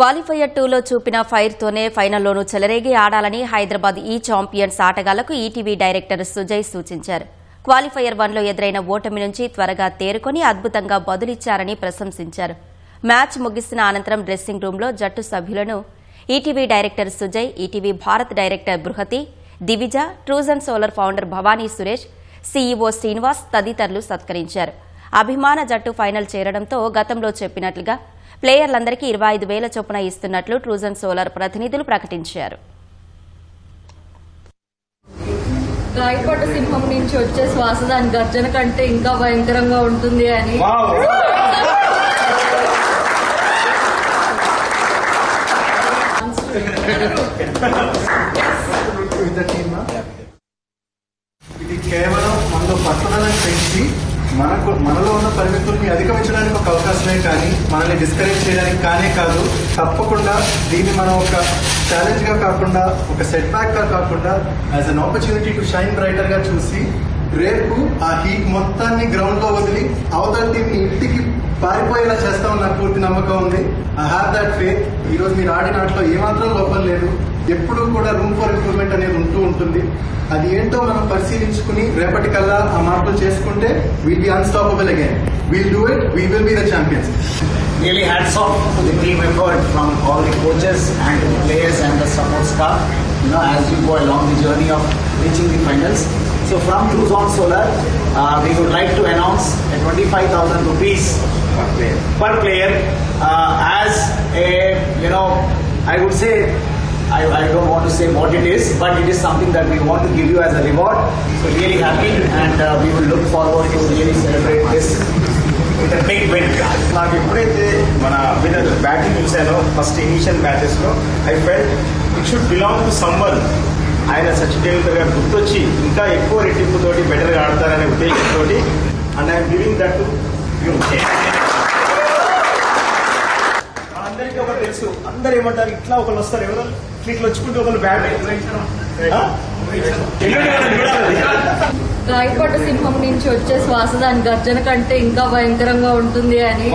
Qualifier 2లో చూపిన ఫైర్తోనే ఫైనల్లోనూ చెలరేగి ఆడాలని హైదరాబాద్ ఛాంపియన్స్ ఆటగాళ్లకు ఈటీవీ డైరెక్టర్ సుజయ్ సూచించారు. క్వాలిఫైయర్ 1లో ఎదురైన ఓటమి నుంచి త్వరగా తేరుకొని అద్భుతంగా బదులిచ్చారని ప్రశంసించారు. మ్యాచ్ ముగిసిన అనంతరం డ్రెస్సింగ్ రూంలో జట్టు సభ్యులను ETV director Sujay, ETV Bharat director Bruhathi, Divija, Trujon solar founder Bhavani Suresh, CEO Srinivas తదితరులు సత్కరించారు. అభిమాన జట్టు ఫైనల్ చేరడంతో గతంలో చెప్పినట్లుగా ప్లేయర్లందరికీ 25,000 చొప్పున ఇస్తున్నట్లు ట్రూజన్ సోలార్ ప్రతినిధులు ప్రకటించారు. గాయపడ్డ సింహం నుంచి వచ్చే శ్వాస దాని గర్జన కంటే ఇంకా భయంకరంగా ఉంటుంది అని ఇది కేవలం మనలో పట్టుదలను పెంచి మనలో ఉన్న పరిమితుల్ని అధిగమించడానికి ఒక అవకాశమే కానీ మనల్ని డిస్కరేజ్ చేయడానికి కానే కాదు. తప్పకుండా దీన్ని మనం ఒక ఛాలెంజ్ గా కాకుండా, ఒక సెట్ బ్యాక్ గా కాకుండా as an opportunity to shine brighter గా చూసి రేపు ఆ హీట్ మొత్తాన్ని గ్రౌండ్ లో వదిలి అవతల టీంని ఇంటికి పారిపోయేలా చేస్తామని నాకు పూర్తి నమ్మకం ఉంది. I have that faith. ఈ రోజు మీరు ఆడిన ఆటలో ఏమాత్రం లోపం లేదు. ఎప్పుడూ కూడా రూమ్ ఫర్ ఇంప్రూవ్మెంట్ అనేది ఉంటూ ఉంటుంది. అది ఏంటో మనం పరిశీలించుకుని రేపటికల్లా ఆ మార్పులు చేసుకుంటే will be unstoppable again. Will do it. We will be the champions. Really hats off to the team effort from all the coaches and the players and the support staff. As you go along the journey of reaching the finals. So from Truzon Solar, we would like to announce a 25,000 rupees per player as a, I would say, I don't want to say what it is, but it is something that we want to give you as a reward. So really happy, and we will look forward to really celebrate this with a big win. నాకు ఎప్పుడైతే మన batting చూసానో first initial matches లో I felt it should belong to someone. ఆయన సచిన్ టెండూల్కర్ గారు గుర్తొచ్చి ఇంకా ఎక్కువ రెట్టింపుతోటి better గా ఆడతారనే ఉద్దేశంతో and I'm giving that to you. అందరికీ ఒకరు తెలుసు, అందరు ఏమంటారు, ఇట్లా ఒకళ్ళు వస్తారు, ఎవరు ఇట్లా వచ్చుకుంటే ఒకళ్ళు బ్యాట్ గాయపడ్డ సింహం నుంచి వచ్చే శ్వాస దాని గర్జన కంటే ఇంకా భయంకరంగా ఉంటుంది అని